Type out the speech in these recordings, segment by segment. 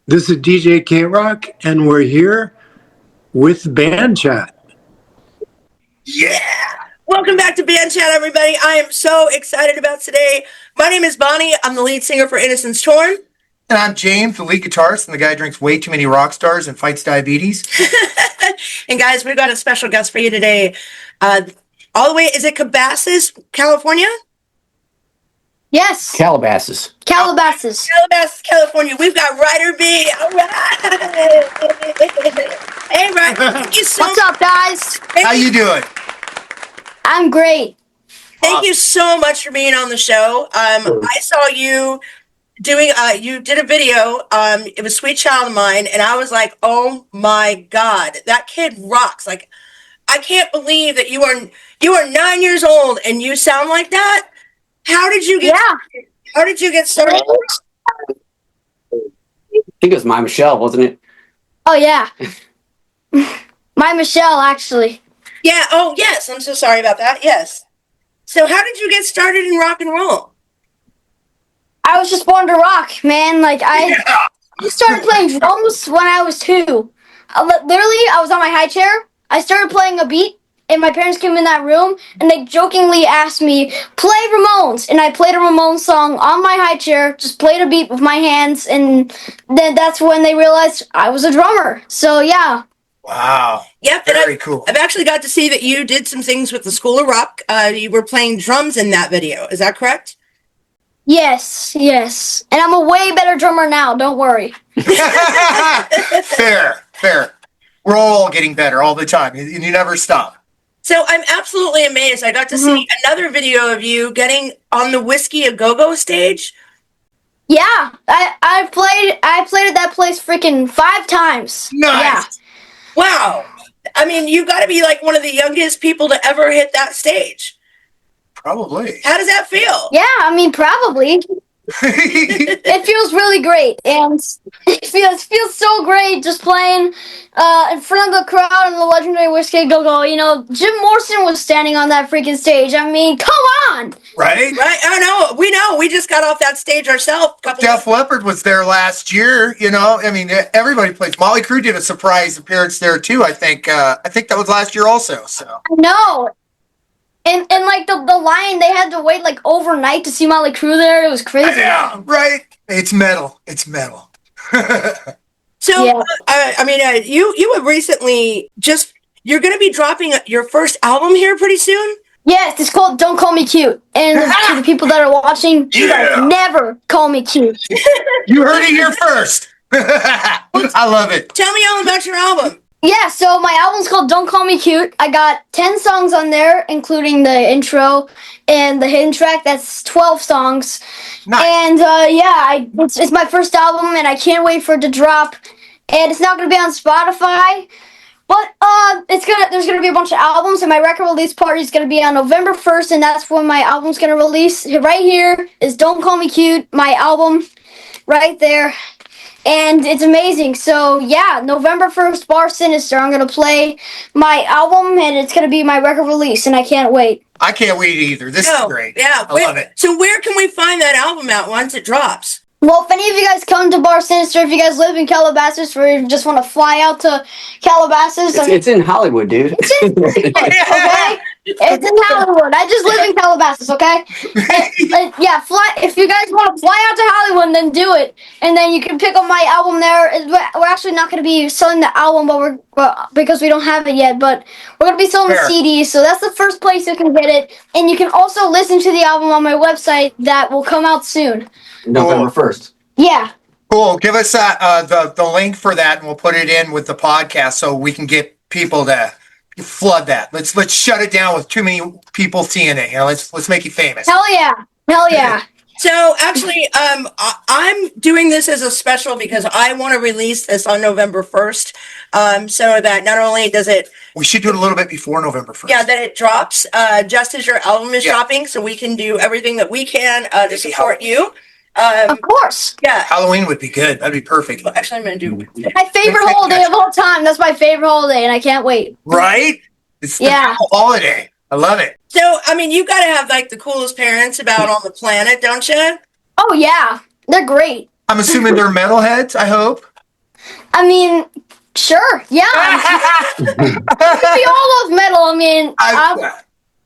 This is DJ K-Rock, and we're here with Band Chat. Yeah! Welcome back to Band Chat, everybody. I am so excited about today. My name is Bonnie. I'm the lead singer for Innocence Torn. And I'm James, the lead guitarist, and the guy who drinks way too many rockstars and fights diabetes. And guys, we've got a special guest for you today. All the way, is it Calabasas, California? Yes. Calabasas, California. We've got Ryder B. All right. Hey, Ryder. Thank you so What's up, guys? How you doing? I'm great. Thank you so much for being on the show. I saw you doing, you did a video. It was Sweet Child of Mine, and I was like, oh my God, that kid rocks. Like, I can't believe that you are 9 years old and you sound like that. How did you get started? How did you get started? I think it was My Michelle, wasn't it? Oh, yeah. My Michelle, actually. Yeah, oh, yes. I'm so sorry about that. Yes. So how did you get started in rock and roll? I was just born to rock, man. Like, I started playing drums when I was 2. Literally, I was on my high chair. I started playing a beat, and my parents came in that room, and they jokingly asked me, play Ramones. And I played a Ramones song on my high chair, just played a beat with my hands, and then that's when they realized I was a drummer. So, yeah. Wow. Yep. Very cool. I've actually got to see that you did some things with the School of Rock. You were playing drums in that video. Is that correct? Yes. And I'm a way better drummer now, don't worry. Fair. We're all getting better all the time. You never stop. So I'm absolutely amazed. I got to see another video of you getting on the Whisky A Go-Go stage. Yeah, I played at that place freaking 5 times. Nice. Yeah. Wow. I mean, you got to be like one of the youngest people to ever hit that stage. Probably. How does that feel? Yeah, I mean, probably. It feels really great, and it feels so great just playing in front of the crowd in the legendary Whisky A Go-Go. You know, Jim Morrison was standing on that freaking stage. I mean, come on! Right? I know. We know. We just got off that stage ourselves. Def Leppard was there last year, you know. I mean, everybody plays. Molly Crew did a surprise appearance there, too, I think. I think that was last year also, so. I know. And like the line, they had to wait like overnight to see Molly Crew there. It was crazy. Yeah, right? It's metal. So, yeah. I mean, you have recently you're going to be dropping your first album here pretty soon? Yes, it's called Don't Call Me Cute. And to the people that are watching, you guys never call me cute. You heard it here first. I love it. Tell me all about your album. Yeah, so my album's called Don't Call Me Cute. I got 10 songs on there, including the intro and the hidden track. That's 12 songs. Nice. And it's my first album, and I can't wait for it to drop. And it's not going to be on Spotify, but there's going to be a bunch of albums, and my record release party is going to be on November 1st, and that's when my album's going to release. Right here is Don't Call Me Cute, my album, right there. And it's amazing. So, yeah, November 1st, Bar Sinister. I'm going to play my album, and it's going to be my record release, and I can't wait. I can't wait either. This is great. Yeah. I love it. So where can we find that album at once it drops? Well, if any of you guys come to Bar Sinister, if you guys live in Calabasas or you just want to fly out to Calabasas. It's in Hollywood, dude. It's in Hollywood, okay? It's in Hollywood. I just live in Calabasas, okay? Yeah, if you guys want to fly out to Hollywood, then do it. And then you can pick up my album there. We're actually not going to be selling the album, because we don't have it yet. But we're going to be selling the CDs, so that's the first place you can get it. And you can also listen to the album on my website that will come out soon. November 1st. Yeah. Cool. Give us the link for that, and we'll put it in with the podcast so we can get people to flood that. Let's shut it down with too many people seeing it. You know, let's make it famous. Hell yeah. So actually, I'm doing this as a special because I want to release this on November 1st, so that not only does it... We should do it a little bit before November 1st. Yeah, that it drops just as your album is dropping, so we can do everything that we can to support you. Of course. Yeah. Halloween would be good. That'd be perfect. Well, actually, I'm going to do... My favorite holiday of all time. That's my favorite holiday, and I can't wait. Right? It's the holiday. I love it. So, I mean, you got to have, like, the coolest parents about on the planet, don't you? Oh, yeah. They're great. I'm assuming they're metalheads, I hope. I mean, sure, yeah. We all love metal.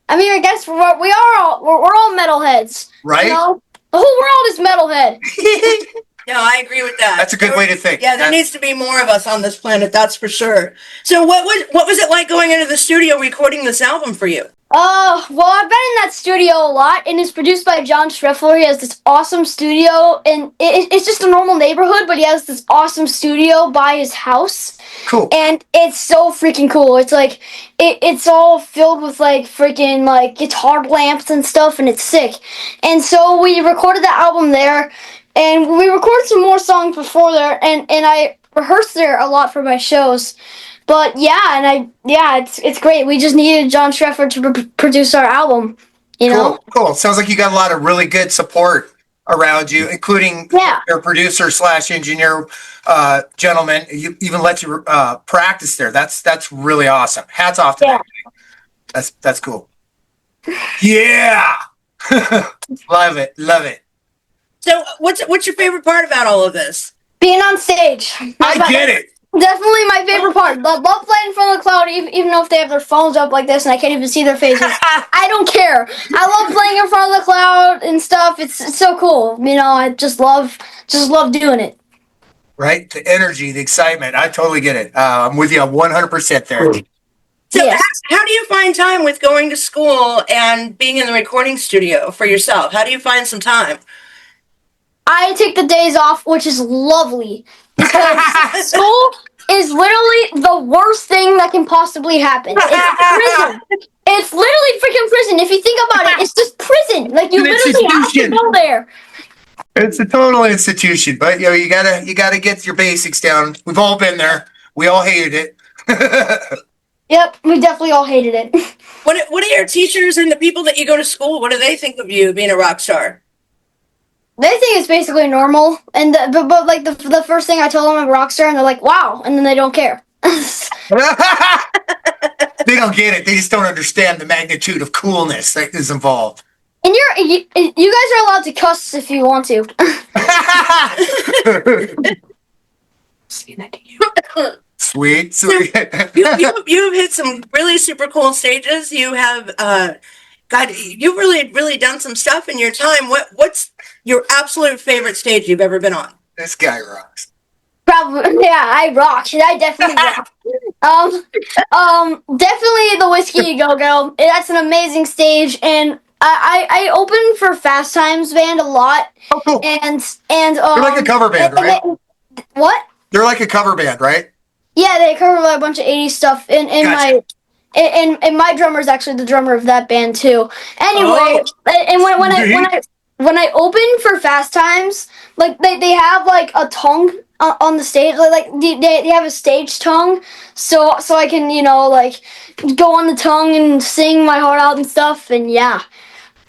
I guess we're all metalheads. Right? You know? The whole world is metalhead. No, I agree with that. That's a good way to think. Yeah, there needs to be more of us on this planet, that's for sure. So what was it like going into the studio recording this album for you? Well, I've been in that studio a lot, and it's produced by John Schriffler. He has this awesome studio, and it's just a normal neighborhood, but he has this awesome studio by his house. Cool. And it's so freaking cool. It's like, it's all filled with like freaking like guitar lamps and stuff, and it's sick. And so we recorded the album there, and we recorded some more songs before there, and I rehearsed there a lot for my shows. But it's great. We just needed John Schriffler to produce our album, you know? Cool. Sounds like you got a lot of really good support around you, including your producer / engineer gentleman. You even let you practice there. That's really awesome. Hats off to that. That's cool. Yeah. Love it. So what's your favorite part about all of this? Being on stage. I get it. Definitely my favorite part. Love playing in front of the crowd, even though if they have their phones up like this and I can't even see their faces. I don't care. I love playing in front of the crowd and stuff. It's so cool. You know, I just love doing it. Right? The energy, the excitement. I totally get it. I'm with you 100% there. So how do you find time with going to school and being in the recording studio for yourself? How do you find some time? I take the days off, which is lovely. Because school is literally the worst thing that can possibly happen. It's prison. It's literally freaking prison. If you think about it, it's just prison. Like you literally have to go there. It's a total institution, but you know, you gotta get your basics down. We've all been there. We all hated it. Yep, we definitely all hated it. What are your teachers and the people that you go to school? What do they think of you being a rock star? They think it's basically normal, and but like the first thing I tell them I'm a rock star, and they're like, "Wow," and then they don't care. They don't get it. They just don't understand the magnitude of coolness that is involved. And you guys are allowed to cuss if you want to. Sweet. So, you've hit some really super cool stages. You have, you've really done some stuff in your time. What's your absolute favorite stage you've ever been on? This guy rocks. Probably, yeah, I rock. I definitely rock. Definitely the Whisky A Go-Go. That's an amazing stage, and I open for Fast Times band a lot. Oh, cool. And they're like a cover band, right? What? They're like a cover band, right? Yeah, they cover a bunch of 80s stuff. And my drummer is actually the drummer of that band too. Anyway, and when I open for Fast Times, like they have like a tongue on the stage, like they have a stage tongue, so I can like go on the tongue and sing my heart out and stuff, and yeah.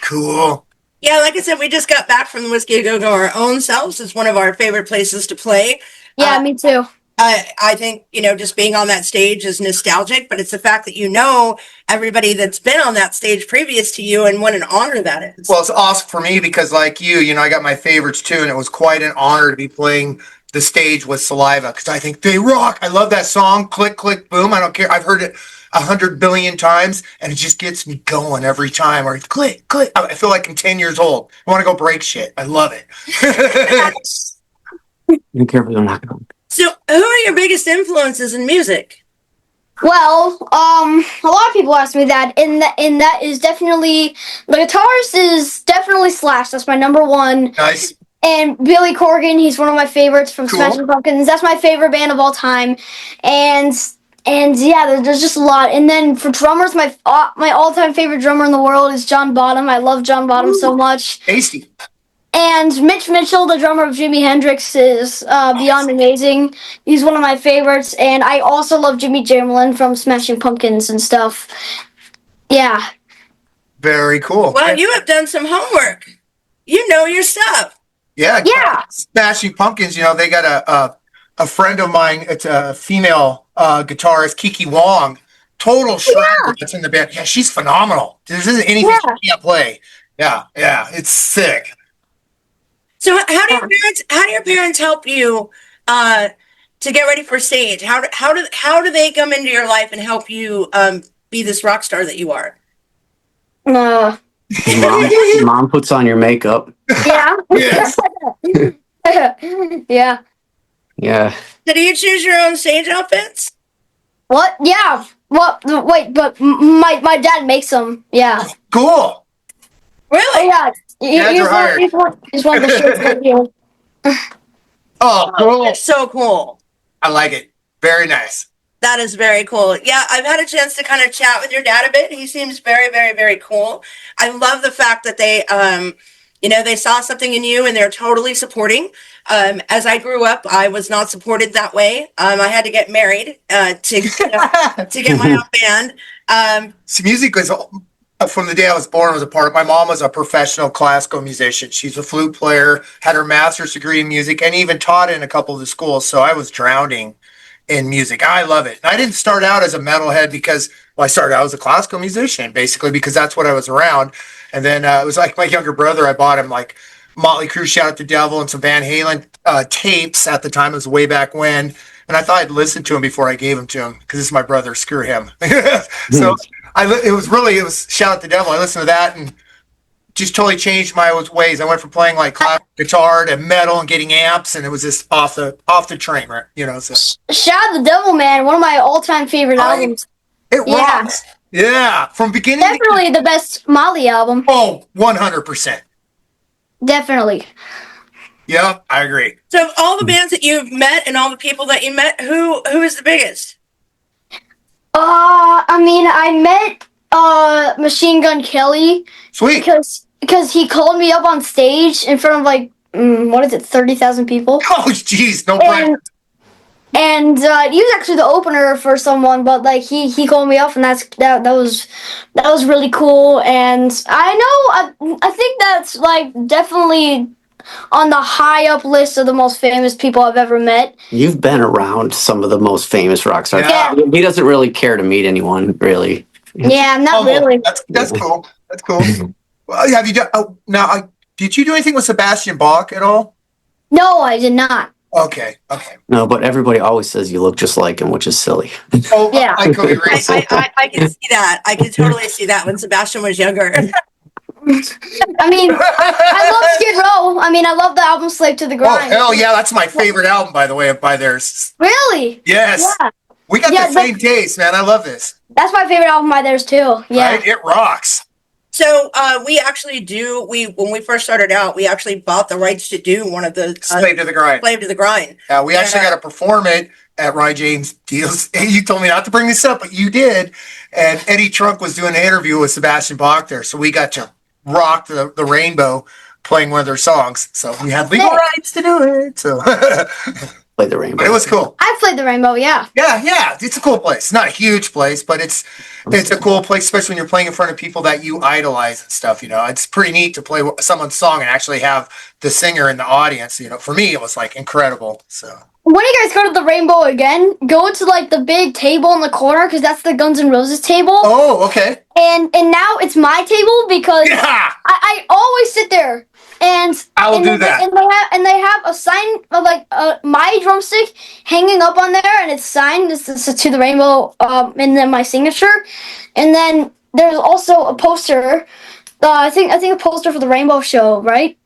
Cool. Yeah, like I said, we just got back from the Whisky A Go-Go our own selves. It's one of our favorite places to play. Yeah, me too. I think, just being on that stage is nostalgic, but it's the fact that everybody that's been on that stage previous to you and what an honor that is. Well, it's awesome for me because like you, I got my favorites too, and it was quite an honor to be playing the stage with Saliva because I think they rock. I love that song, Click, Click, Boom. I don't care. I've heard it 100 billion times, and it just gets me going every time. Or click, click. I feel like I'm 10 years old. I want to go break shit. I love it. Be careful, you're not going. So, who are your biggest influences in music? Well, a lot of people ask me that, and that is definitely the Guitarist is definitely Slash. That's my number one. Nice. And Billy Corgan, he's one of my favorites from Smashing Pumpkins. That's my favorite band of all time. And yeah, there's just a lot. And then for drummers, my all-time favorite drummer in the world is John Bonham. I love John Bonham so much. Tasty. And Mitch Mitchell, the drummer of Jimi Hendrix, is beyond amazing. He's one of my favorites. And I also love Jimmy Chamberlain from Smashing Pumpkins and stuff. Yeah. Very cool. Well, you have done some homework. You know your stuff. Yeah. Smashing Pumpkins, they got a friend of mine. It's a female guitarist, Kiki Wong. Total shredder that's in the band. Yeah, she's phenomenal. There isn't anything she can't play. Yeah, it's sick. So how do your parents help you to get ready for stage? How do they come into your life and help you be this rock star that you are? Mom puts on your makeup. Yeah. Yes. Yeah. Yeah. So do you choose your own stage outfits? What? Yeah. What? Wait, but my dad makes them. Yeah. Cool. Oh Really? yeah. Dads are hired. Here's one of the shirts right here. Oh, cool. It's so cool. I like it. Very nice. That is very cool. Yeah, I've had a chance to kind of chat with your dad a bit. He seems very, very, very cool. I love the fact that they, they saw something in you and they're totally supporting. As I grew up, I was not supported that way. I had to get married to get my own band. So music was from the day I was born was a part of. My mom was a professional classical musician. She's a flute player, had her master's degree in music, and even taught in a couple of the schools. So I was drowning in music. I love it. And I didn't start out as a metalhead because I started out as a classical musician, basically because that's what I was around. And then it was like my younger brother. I bought him like Motley Crue, Shout at the Devil, and some Van Halen tapes at the time. It was way back when. And I thought I'd listen to him before I gave him to him because this is my brother. Screw him. So it was Shout at the Devil. I listened to that and just totally changed my ways. I went from playing like classic guitar to metal and getting amps, and it was just off the train, right? So Shout at the Devil, man. One of my all-time favorite albums. it Yeah. rocks. Yeah, from beginning to Definitely the best Molly album. 100%. Definitely. Yeah, I agree. So of all the bands that you've met and all the people that you met, who is the biggest? I met Machine Gun Kelly Sweet. because he called me up on stage in front of like 30,000 people. Oh, jeez, no pressure. And he was actually the opener for someone, but like he called me up, and that was really cool. And I think that's like definitely on the high up list of the most famous people I've ever met. You've been around some of the most famous rock stars. Yeah. He doesn't really care to meet anyone, really. Yeah, not Oh, really. That's cool. That's cool. Well, have you done? Oh, now, did you do anything with Sebastian Bach at all? No, I did not. Okay. No, but everybody always says you look just like him, which is silly. Oh, Yeah. I could agree. I can see that. I can totally see that when Sebastian was younger. I mean, I love Skid Row. I mean, I love the album Slave to the Oh, Grind. hell yeah, that's my favorite album, by the way, by theirs. Really? Yes. Yeah. We got Yeah, the same taste, man. I love this. That's my favorite album by theirs too. Yeah. Right? It rocks. So we actually when we first started out, we actually bought the rights to do one of the Slave to the Grind. Slave to the Grind. We actually got to perform it at Rye James Deals. And you told me not to bring this up, but you did. And Eddie Trunk was doing an interview with Sebastian Bach there. So we got to rock the Rainbow playing one of their songs. So we had legal rights to do it. So Play the Rainbow. but it was cool. I played the Rainbow, yeah. Yeah. It's a cool place. It's not a huge place, but it's a cool place, especially when you're playing in front of people that you idolize and stuff. It's pretty neat to play someone's song and actually have the singer in the audience. For me, it was like incredible. So When you guys go to the Rainbow again, go to like the big table in the corner because that's the Guns N' Roses table. oh, okay. And now it's my table because Yeah, I always sit there. And I will and do that. And they have a sign of like my drumstick hanging up on there, and it's signed to the Rainbow, and then my signature. And then there's also a poster. I think a poster for the Rainbow show, right?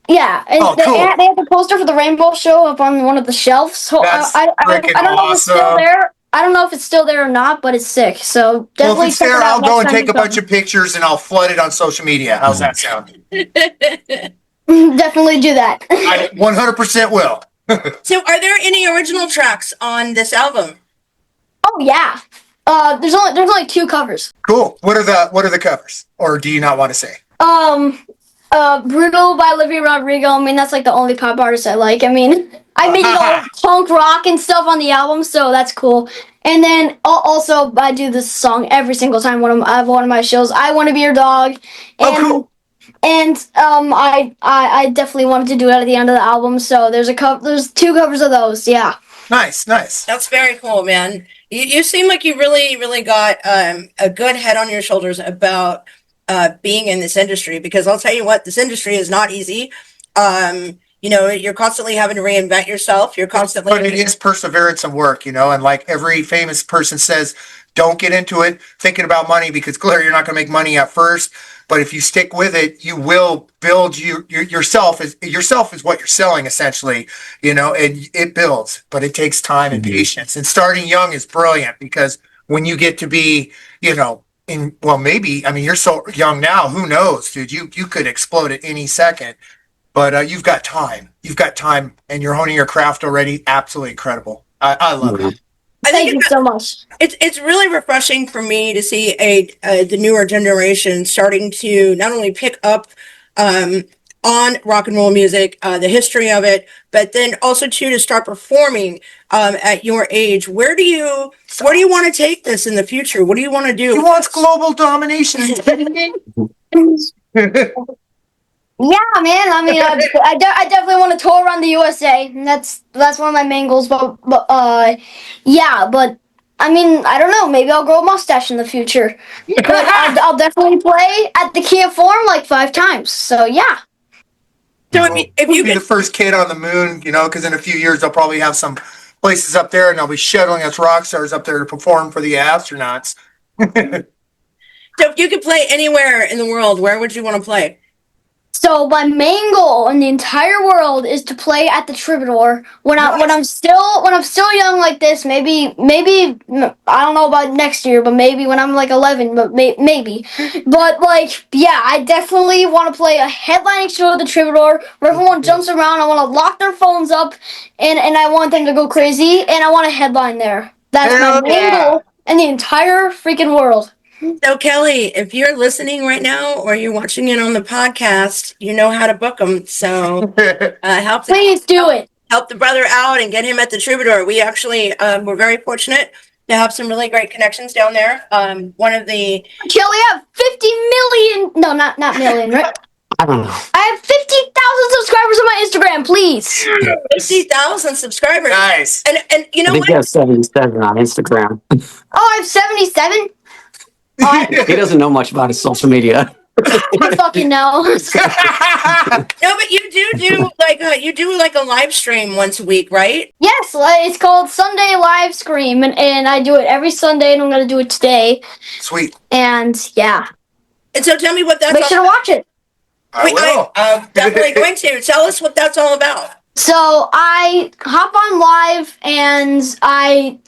Yeah, and Oh, they cool. have the poster for the Rainbow show up on one of the shelves. So That's I freaking don't know if it's still awesome. there. I don't know if it's still there or not, but it's sick. So Well, definitely if it's check there, it out I'll go next and time take you a bunch come. of pictures and I'll flood it on social media. How's that sound? Definitely do that. I 100% will. So are there any original tracks on this album? Oh yeah. There's only 2 covers. Cool. What are the covers? Or do you not want to say? Brutal by Olivia Rodrigo. I mean, that's like the only pop artist I like. I mean, I made it all punk rock and stuff on the album, so that's cool. And then also, I do this song every single time I have one of my shows. I Want to Be Your Dog. And, Oh, cool. And I definitely wanted to do it at the end of the album, so there's 2 covers of those. Yeah. Nice. That's very cool, man. You seem like you really, really got a good head on your shoulders about being in this industry, because I'll tell you what, this industry is not easy. you're constantly having to reinvent yourself. You're constantly. But it is perseverance and work, and like every famous person says, don't get into it thinking about money because clearly you're not going to make money at first. But if you stick with it, you will build yourself. Yourself is what you're selling essentially, and it builds. But it takes time and patience. And starting young is brilliant because when you get to be, maybe you're so young now. Who knows, dude? You could explode at any second. But you've got time. You've got time, and you're honing your craft already. Absolutely incredible. I love it. Thank you so much. It's really refreshing for me to see the newer generation starting to not only pick up on rock and roll music, the history of it, but then also to start performing at your age. Where do you want to take this in the future? What do you want to do? He wants global domination. Are you kidding me? Yeah, man. I definitely want to tour around the USA. And that's one of my main goals. But yeah. But I don't know. Maybe I'll grow a mustache in the future. But I'll definitely play at the Kia Forum like 5 times. So yeah. So if you be the first kid on the moon, because in a few years they'll probably have some places up there, and they'll be shuttling us rock stars up there to perform for the astronauts. So if you could play anywhere in the world, where would you want to play? So my main goal in the entire world is to play at the Troubadour when I'm still young like this. Maybe I don't know about next year, but maybe when I'm like 11, but maybe. But I definitely want to play a headlining show at the Troubadour where everyone jumps around. I want to lock their phones up, and I want them to go crazy, and I want to headline there. That's my main goal in the entire freaking world. So Kelly, if you're listening right now or you're watching it on the podcast, you know how to book them. So Please do it. Help the brother out and get him at the Troubadour. We actually we're very fortunate to have some really great connections down there. One of the Kelly, I have 50 million. No, not million, right? I don't know. I have 50,000 subscribers on my Instagram, please. 50,000 subscribers. Nice. And you know I think you have 77 on Instagram. Oh, I have 77? He doesn't know much about his social media. I fucking know. No, but you do a live stream once a week, right? Yes, it's called Sunday Live Stream, and I do it every Sunday, and I'm going to do it today. Sweet. And, yeah. And so tell me what that's Make sure to watch it. I will. I'm definitely going to. Tell us what that's all about. So I hop on live, and I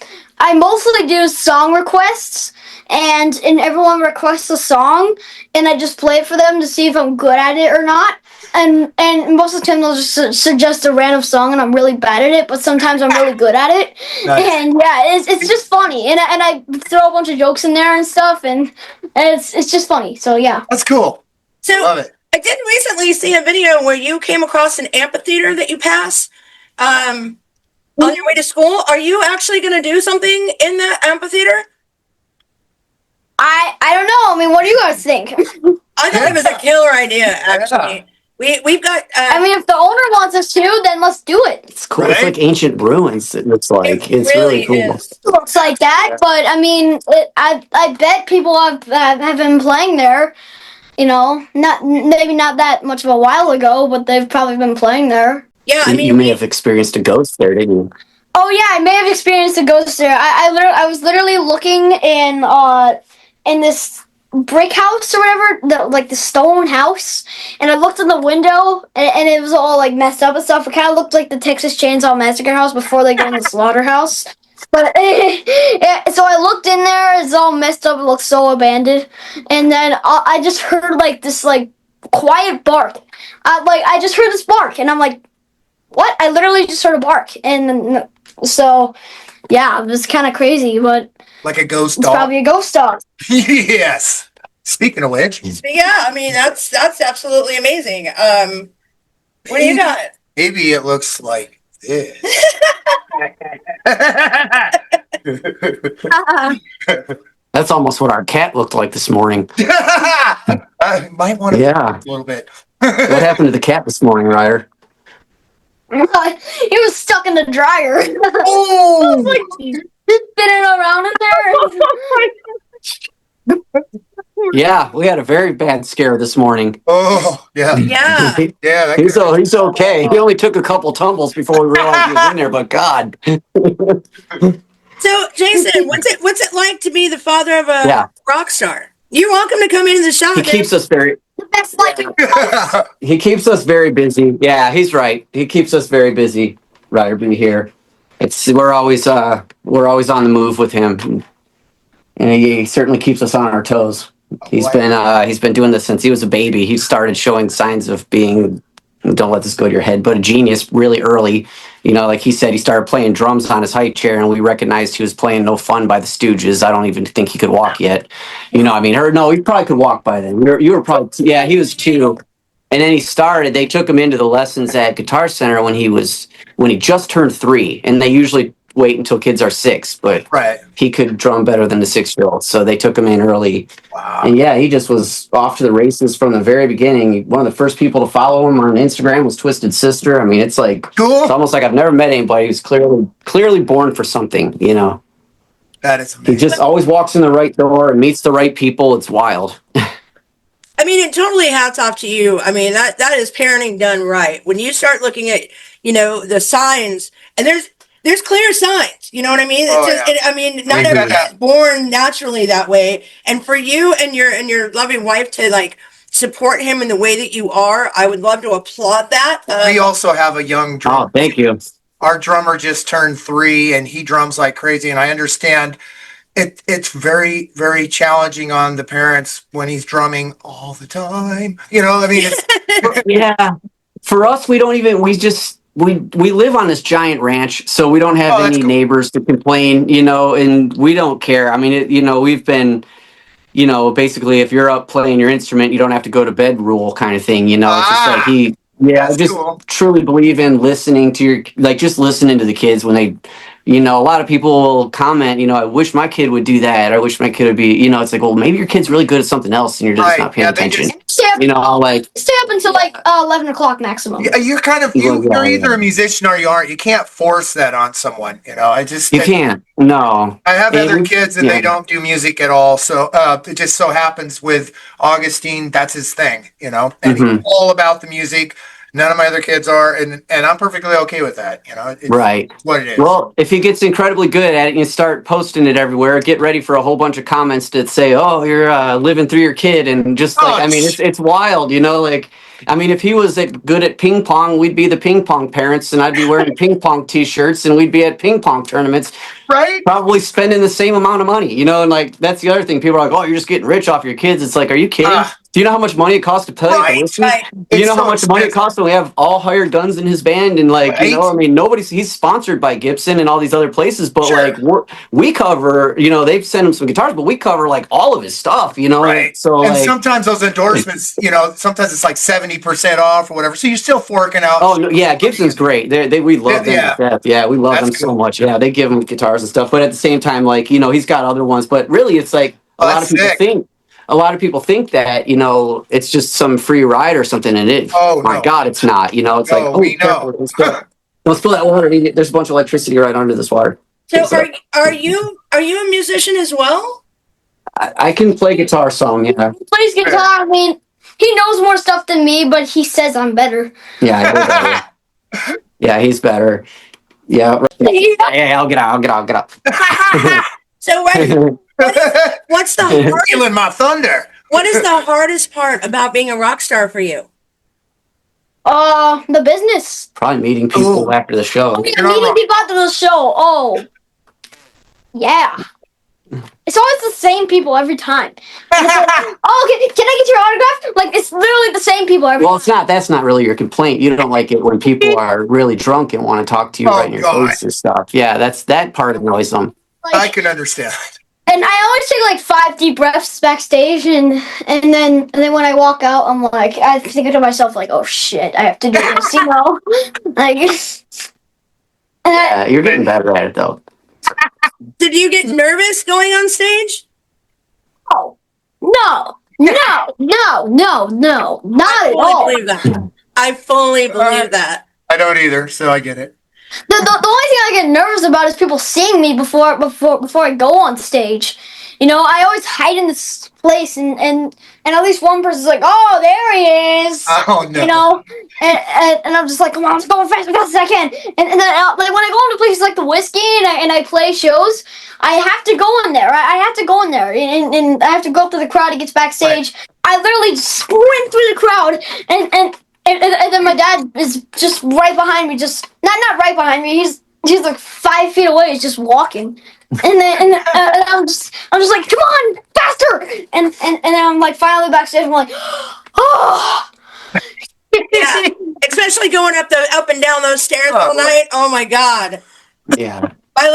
mostly do song requests, and everyone requests a song, and I just play it for them to see if I'm good at it or not. And most of the time they'll just suggest a random song, and I'm really bad at it, but sometimes I'm really good at it. Nice. And yeah, it's just funny, and I throw a bunch of jokes in there and stuff, and it's just funny. So yeah. That's cool. So Love it. I did recently see a video where you came across an amphitheater that you pass on your way to school. Are you actually going to do something in that amphitheater? I don't know. What do you guys think? I thought it was a killer idea, actually. We've got. If the owner wants us to, then let's do it. It's cool. Right? It's like ancient ruins. It looks like it's really cool. Is. It looks like that, but I bet people have been playing there. Maybe not that much of a while ago, but they've probably been playing there. Yeah, you may have experienced a ghost there, didn't you? Oh yeah, I may have experienced a ghost there. I was literally looking in this brick house or whatever, the stone house, and I looked in the window, and it was all like messed up and stuff. It kind of looked like the Texas Chainsaw Massacre house before they get in the slaughterhouse. But so I looked in there. It's all messed up. It looked so abandoned. And then I just heard this quiet bark. I just heard this bark, and I'm like, "What?" I literally just heard a bark, and so yeah, it was kind of crazy, but like a ghost it's dog. probably a ghost dog. Yes. Speaking of which, yeah, that's absolutely amazing. What do you got? Maybe it looks like this. That's almost what our cat looked like this morning. I might want to a little bit. What happened to the cat this morning, Ryder? He was stuck in the dryer. Oh! I was spinning around in there. Yeah, we had a very bad scare this morning. Oh, yeah. Yeah. Yeah. That He's could- he's okay. He only took a couple tumbles before we realized he was in there. But God, So, Jason, what's it like to be the father of a Yeah. rock star? You're welcome to come into the shop. he keeps us very The best life in he keeps us very busy. Yeah, he's right. He keeps us very busy. Ryder B here. We're always on the move with him, and he certainly keeps us on our toes. He's been doing this since he was a baby. He started showing signs of being, don't let this go to your head, but a genius really early. You know, like he said, he started playing drums on his high chair, and we recognized he was playing No Fun by the Stooges. I don't even think he could walk yet. You know, I mean, no, he probably could walk by then. You were probably, yeah, he was 2. And then they took him into the lessons at Guitar Center when he just turned 3. And they usually wait until kids are 6, but Right. he could drum better than the 6-year-old. So they took him in early. Wow. And yeah, he just was off to the races from the very beginning. One of the first people to follow him on Instagram was Twisted Sister. I mean, it's like, Cool. it's almost like I've never met anybody who's clearly born for something, you know. That is He amazing. just always walks in the right door and meets the right people. It's wild. I mean, it totally hats off to you. I mean, that is parenting done right. When you start looking at, the signs, and there's clear signs. You know what I mean? Oh, I mean, not Mhm. everybody's born naturally that way. And for you and your loving wife to like support him in the way that you are, I would love to applaud that. We also have a young Oh, drummer. thank you. Our drummer just turned 3 and he drums like crazy. And I understand it's very, very challenging on the parents when he's drumming all the time. You know, I mean, it's, Yeah. For us, we live on this giant ranch, so we don't have Oh, that's any cool. neighbors to complain, and we don't care. I mean, we've been, basically if you're up playing your instrument, you don't have to go to bed rule kind of thing, It's just like I that's just cool. truly believe in listening to just listening to the kids when they, a lot of people will comment, I wish my kid would do that. I wish my kid would be, it's like, well, maybe your kid's really good at something else and you're just Right. not paying Yeah, they attention. Stay up, stay up until like 11 o'clock maximum. You're kind of, Well, you're yeah, either yeah. a musician or you aren't. You can't force that on someone. I just, You can't. No. I have And other we- kids and yeah. they don't do music at all. So it just so happens with Augustine, that's his thing, and he's Mhm. all about the music. None of my other kids are, and I'm perfectly okay with that. It's Right. what it is. Well, if he gets incredibly good at it and you start posting it everywhere, get ready for a whole bunch of comments that say, "Oh, you're living through your kid," and just Oh, like, I mean, it's wild, Like, I mean, if he was good at ping pong, we'd be the ping pong parents, and I'd be wearing ping pong T-shirts, and we'd be at ping pong tournaments, right? probably spending the same amount of money, And like, that's the other thing. People are like, "Oh, you're just getting rich off your kids." It's like, are you kidding? Do you know how much money it costs to play? Right, right. Do you It's know how so much money it expensive. costs when we have all hired guns in his band and like, Right. I mean, he's sponsored by Gibson and all these other places, but Sure. like we cover, they've sent him some guitars, but we cover like all of his stuff, Right. So and like, sometimes those endorsements, sometimes it's like 70% off or whatever. So you're still forking out. oh no, yeah, Gibson's great. We love them. Yeah. To death. Yeah, we love That's them so cool. much. Yeah, they give him guitars and stuff, but at the same time, like, he's got other ones, but really it's like Oh, that's sick. a lot of people think that, it's just some free ride or something, and my no. God, it's not. It's No, like, oh, we know. careful, don't spill that water. There's a bunch of electricity right under this water. So are you a musician as well? I can play guitar some, yeah. He plays guitar. I mean, he knows more stuff than me, but he says I'm better. Yeah, we're better. Yeah, he's better. Yeah, right. Yeah, I'll get out. So what's the hardest, Stealing my thunder. what is the hardest part about being a rock star for you? The business. Probably meeting people Ooh. after the show. Oh, yeah, You're not meeting wrong. people after the show. Oh, yeah. It's always the same people every time. And it's like, oh, can I get your autograph? Like, it's literally the same people every Well, time. that's not really your complaint. You don't like it when people are really drunk and want to talk to you Oh, right in your God. face and stuff. Yeah, that part annoys them. Like, I can understand. and I always take like 5 deep breaths backstage, and then when I walk out, I'm like, I think to myself like, oh shit, I have to do this, like. And I, You're getting better at it though. Did you get nervous going on stage? no, not at all. Believe that. I fully believe that. I don't either, so I get it. The only thing I get nervous about is people seeing me before I go on stage. You know, I always hide in this place, and at least one person's like, "Oh, there he is." Oh no. You know, and I'm just like, "Come on, let's go fast as I can." And then like when I go into places like the Whiskey and I play shows, I have to go in there. I have to go in there, and I have to go up to the crowd to get backstage. Right. I literally sprint through the crowd, and then my dad is just right behind me, just not right behind me. He's like 5 feet away. He's just walking, and I'm just like, come on, faster! And then I'm like finally backstage. I'm like, oh. Yeah, especially going up and down those stairs all night. Oh my God. Yeah. My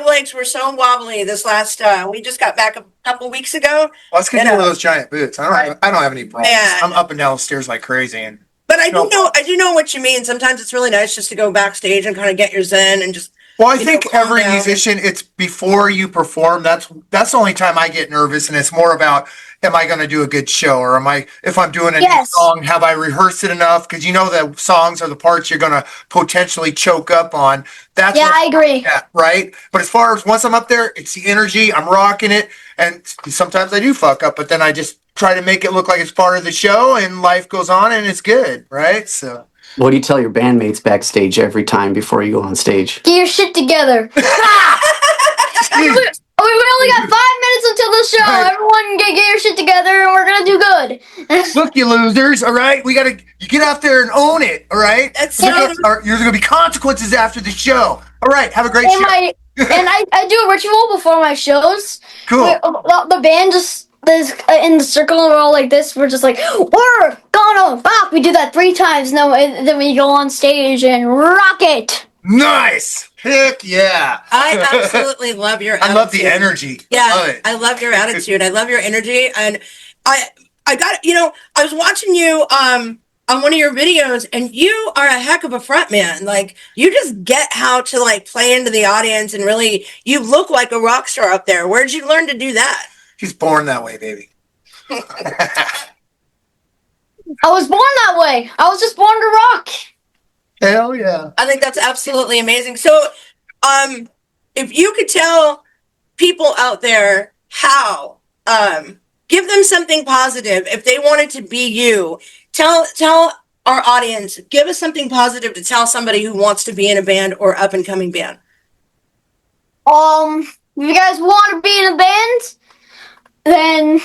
legs were so wobbly this last. We just got back a couple weeks ago. Well, it's because you have those giant boots. I don't have any problems. Yeah. I'm up and down the stairs like crazy. But I do know what you mean. Sometimes it's really nice just to go backstage and kind of get your zen and just. Well, I think every musician, it's before you perform. That's the only time I get nervous, and it's more about, am I going to do a good show, or if I'm doing a new song, have I rehearsed it enough? Because you know the songs are the parts you're going to potentially choke up on. I agree. Yeah, right. But as far as once I'm up there, it's the energy. I'm rocking it, and sometimes I do fuck up, but then I just try to make it look like it's part of the show, and life goes on, and it's good, right? So. What do you tell your bandmates backstage every time before you go on stage? Get your shit together. We only got 5 minutes until the show. Right. Everyone get your shit together, and we're gonna do good. Look, you losers! All right, you get out there and own it. All right, there's gonna be consequences after the show. All right, have a great show. And I do a ritual before my shows. Cool. The band just is in the circle, and we're all like this. We're just like, we're gonna rock. We do that 3 times. And then we go on stage and rock it. Nice. Heck yeah. I absolutely love your attitude. I love the energy. Yeah, I love your attitude. I love your energy. And I got, I was watching you on one of your videos, and you are a heck of a front man. Like, you just get how to like play into the audience, and really, you look like a rock star up there. Where'd you learn to do that? He's born that way, baby. I was born that way. I was just born to rock. Hell yeah. I think that's absolutely amazing. So, if you could tell people out there how, give them something positive. If they wanted to be you, tell our audience, give us something positive to tell somebody who wants to be in a band or up and coming band. If you guys want to be in a band, then,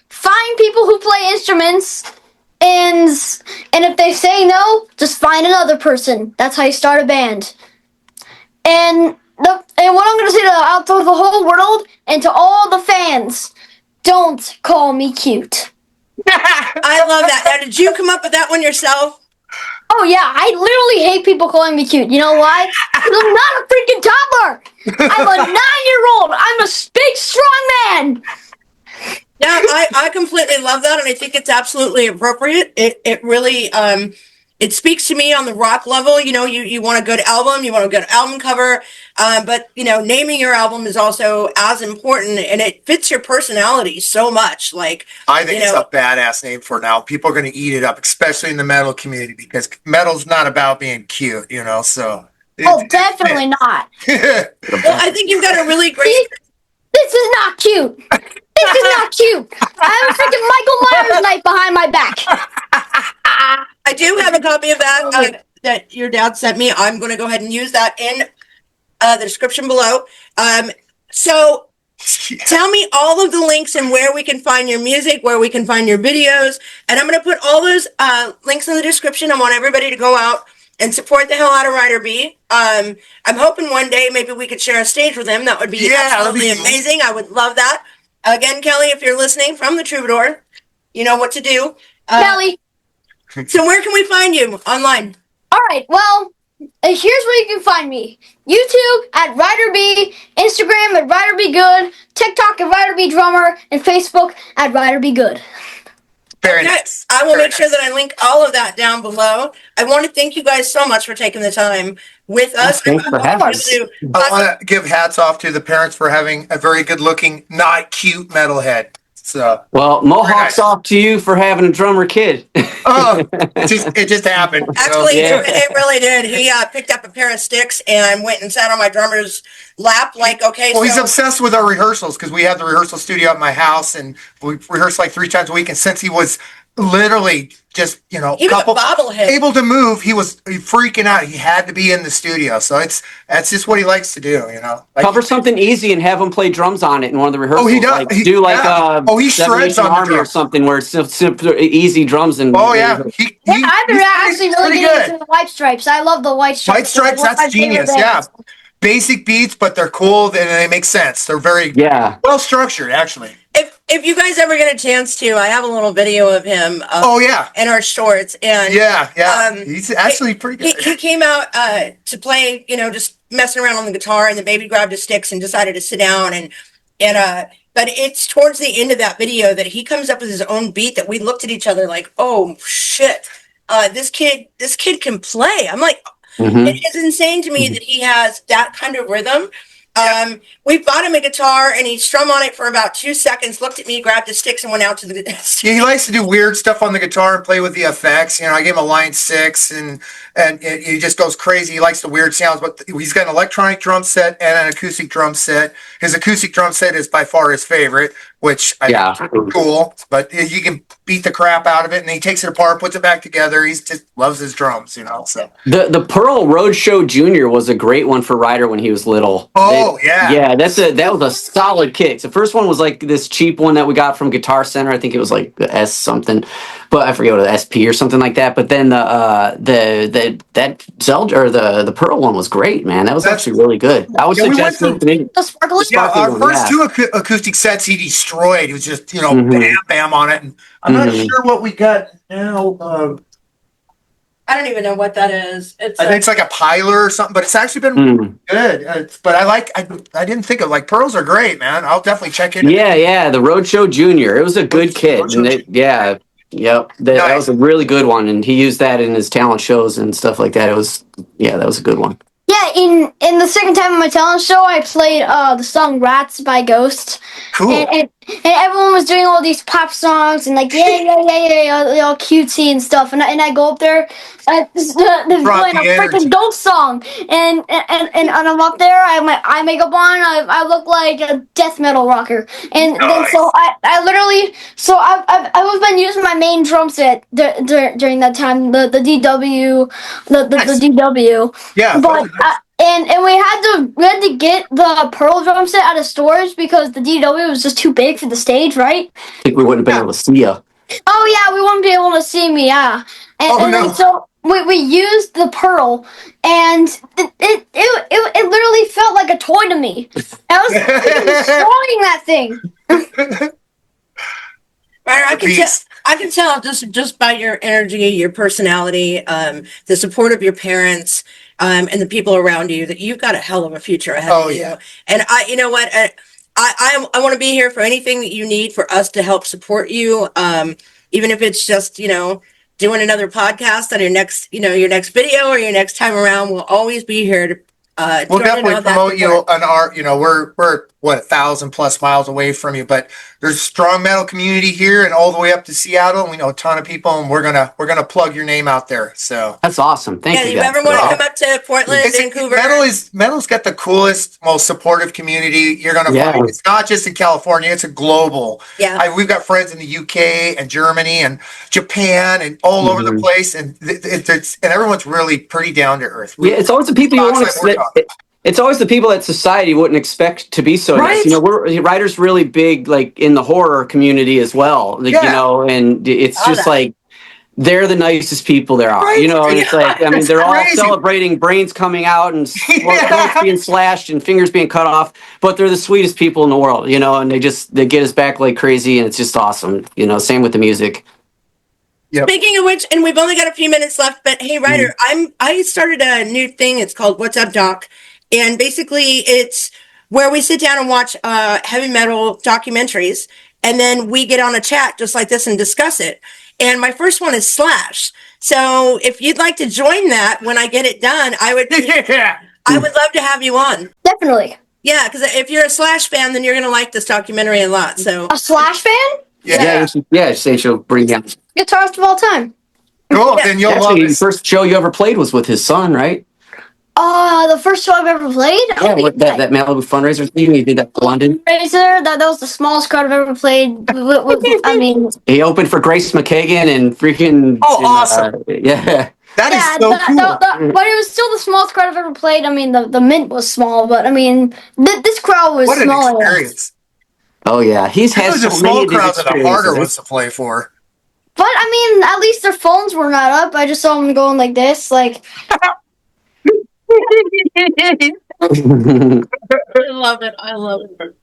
find people who play instruments. And if they say no, just find another person. That's how you start a band. And what I'm going to say out to the whole world and to all the fans, don't call me cute. I love that. Now, did you come up with that one yourself? Oh, yeah. I literally hate people calling me cute. You know why? Because I'm not a freaking toddler. I'm a 9-year-old. I'm a big, strong man. Yeah, I completely love that, and I think it's absolutely appropriate. It really it speaks to me on the rock level. You want a good album, you want a good album cover, but naming your album is also as important, and it fits your personality so much. Like, I think it's a badass name for now. People are going to eat it up, especially in the metal community, because metal's not about being cute. So. Definitely not. Well, I think you've got a really great. This is not cute. This is not cute. I have a freaking Michael Myers knife behind my back. I do have a copy of that that your dad sent me. I'm going to go ahead and use that in the description below. So tell me all of the links and where we can find your music, where we can find your videos. And I'm going to put all those links in the description. I want everybody to go out and support the hell out of Ryder B. I'm hoping one day maybe we could share a stage with him. That would be absolutely amazing. I would love that. Again, Kelly, if you're listening from the Troubadour, you know what to do. Kelly. So where can we find you online? All right. Well, here's where you can find me. YouTube at Ryder B, Instagram at Ryder B Good, TikTok at Ryder B Drummer, and Facebook at Ryder B Good. Very nice. I will make sure that I link all of that down below. I want to thank you guys so much for taking the time with us. Thanks for having us. I want to give hats off to the parents for having a very good looking, not cute metalhead. So, Well, Mohawk's Nice. off to you for having a drummer kid. oh, it just happened. Actually, Yeah. it really did. He picked up a pair of sticks and went and sat on my drummer's lap. Like, okay, Well, he's so obsessed with our rehearsals because we have the rehearsal studio at my house, and we rehearse like 3 times a week. And since he was literally just, he was a bobblehead. able to move, he was freaking out. He had to be in the studio, so that's just what he likes to do. Like, Cover something easy and have him play drums on it in one of the rehearsals. Oh, he does. Like, do like he shreds Seven Nation on the Army or drums. something where it's simple, easy drums and. Oh yeah, Yeah, I've been actually really pretty getting into the white stripes. I love the white stripes. White Stripes, They're one of my that's favorite genius. Yeah, bands. basic beats, but they're cool and they make sense. They're very well structured, actually. If you guys ever get a chance to, I have a little video of him. Oh yeah, in our shorts, and he's actually pretty good. He came out to play, just messing around on the guitar, and the baby grabbed his sticks and decided to sit down, and but it's towards the end of that video that he comes up with his own beat that we looked at each other like, oh shit, this kid can play. I'm like, it is insane to me that he has that kind of rhythm. We bought him a guitar and he strummed on it for about 2 seconds, looked at me, grabbed his sticks and went out to the Yeah, he likes to do weird stuff on the guitar and play with the effects. I gave him a line 6 and he just goes crazy. He likes the weird sounds, but he's got an electronic drum set and an acoustic drum set. His acoustic drum set is by far his favorite, which I think is pretty cool, but you can beat the crap out of it, and he takes it apart, puts it back together. He just loves his drums, so. The Pearl Roadshow Junior was a great one for Ryder when he was little. Yeah, that was a solid kick. The first one was like this cheap one that we got from Guitar Center. I think it was like the S something, but I forget what, the SP or something like that. But then that Zelda or the Pearl one was great, man. That was actually really good. I would suggest The sparkling. Yeah, our first 2 acoustic sets he destroyed. It was just bam bam on it, and I'm not sure what we got now. I don't even know what that is. I think it's like a Piler or something, but it's actually been good. But I didn't think of, like, pearls are great, man. I'll definitely check it. Yeah, the Roadshow Junior. It was a good kid. And that was a really good one, and he used that in his talent shows and stuff like that. That was a good one. Yeah, in the second time of my talent show, I played the song "Rats" by Ghost. Cool. And everyone was doing all these pop songs and like all cutesy and stuff. And I go up there, they're playing a freaking Ghost song, and I'm up there. I have my eye makeup on. I look like a death metal rocker. And then so I literally I've been using my main drum set during that time, the DW, the DW. Yeah, but. And we had to get the Pearl drum set out of storage because the DW was just too big for the stage, right? I think we wouldn't have been able to see you. Oh yeah, we wouldn't be able to see me, yeah. And so we used the Pearl, and it literally felt like a toy to me. I was destroying that thing. I can tell just by your energy, your personality, the support of your parents, and the people around you, that you've got a hell of a future ahead of you. And you know what? I want to be here for anything that you need for us to help support you. Even if it's just, doing another podcast on your next video or your next time around, we'll always be here to, we'll definitely promote you on our, we're 1,000+ miles away from you, but there's a strong metal community here and all the way up to Seattle. And we know a ton of people, and we're gonna plug your name out there. So that's awesome. Thank you. Yeah, you ever want to come up to Portland, Vancouver? Metal's got the coolest, most supportive community you're gonna find. It's not just in California; it's a global. Yeah, we've got friends in the UK and Germany and Japan and all over the place, and and everyone's really pretty down to earth. It's always the people you want to. It's always the people that society wouldn't expect to be so nice. Ryder's really big, like in the horror community as well. And it's just like they're the nicest people there are. And it's like, I mean, they're all celebrating brains coming out and throats being slashed and fingers being cut off, but they're the sweetest people in the world. And they get us back like crazy, and it's just awesome. Same with the music. Yep. Speaking of which, and we've only got a few minutes left, but hey, Ryder, I started a new thing. It's called What's Up, Doc. And basically, it's where we sit down and watch heavy metal documentaries, and then we get on a chat just like this and discuss it. And my first one is Slash. So if you'd like to join that when I get it done, I would love to have you on. Definitely. Yeah, because if you're a Slash fan, then you're going to like this documentary a lot. So A Slash fan? Yeah, say she'll bring down. Guitarist of all time. Cool. Then you'll love Actually, the this. first show you ever played was with his son, right? The first show I've ever played? Yeah, with that Malibu fundraiser thing you did that for London. Razor, that was the smallest crowd I've ever played. I mean, He opened for Grace McKagan and freaking. Oh, awesome. Yeah. That is yeah, so cool. but it was still the smallest crowd I've ever played. I mean, the Mint was small, but I mean, this crowd was What an smaller. experience. Oh yeah, he's had Those so are small many of these crowds are the harder experiences. ones to play for. But I mean, at least their phones were not up. I just saw them going like this, like. I love it. I love it.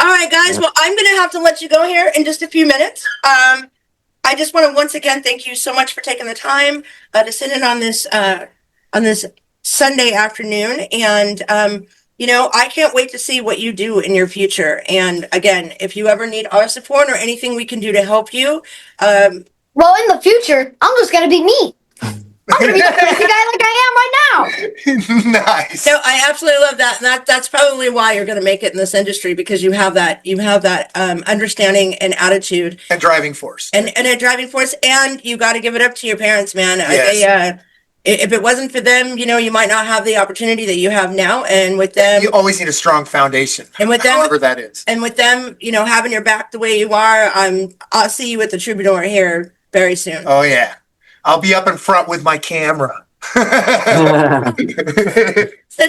All right, guys. Well, I'm going to have to let you go here in just a few minutes. I just want to once again thank you so much for taking the time to sit in on this Sunday afternoon. And I can't wait to see what you do in your future. And again, if you ever need our support or anything we can do to help you, Well, in the future, I'm just gonna be me. I'm gonna be the crazy guy like I am right now. Nice. So I absolutely love that, and that's probably why you're going to make it in this industry, because you have that understanding and attitude And driving force. and a driving force, and you got to give it up to your parents, man. Yes. If it wasn't for them, you might not have the opportunity that you have now, and with them, You always need a strong foundation. And with them- however that is. and with them, having your back the way you are, I'll see you at the Troubadour here very soon. Oh yeah. I'll be up in front with my camera. So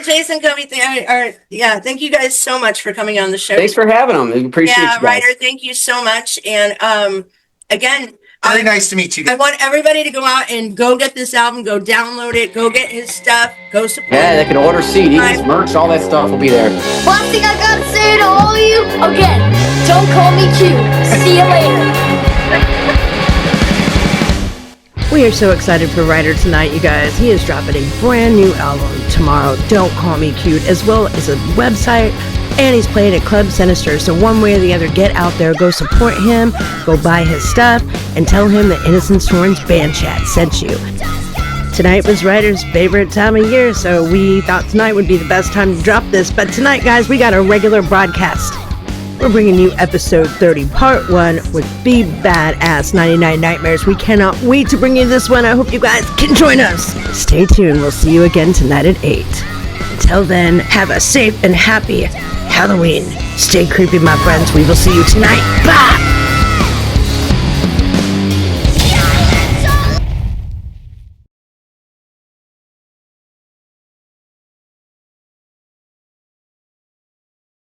Jason, Covey, thank you guys so much for coming on the show. Thanks for having him. We appreciate you guys. Ryder, thank you so much. And again, Very nice to meet you I guys. want everybody to go out and go get this album, go download it, go get his stuff, go support Yeah, they him. can order CDs, merch, all that stuff will be there. Last thing I gotta say to all of you, again, don't call me cute. See you later. We are so excited for Ryder tonight, you guys. He is dropping a brand new album tomorrow, Don't Call Me Cute, as well as a website, and he's playing at Club Sinister. So one way or the other, get out there, go support him, go buy his stuff, and tell him that Innocent Sworn's Band Chat sent you. Tonight was Ryder's favorite time of year, so we thought tonight would be the best time to drop this. But tonight, guys, we got a regular broadcast. We're bringing you episode 30, part 1 with Be Badass 99 Nightmares. We cannot wait to bring you this one. I hope you guys can join us. Stay tuned. We'll see you again tonight at 8. Until then, have a safe and happy Halloween. Stay creepy, my friends. We will see you tonight. Bye!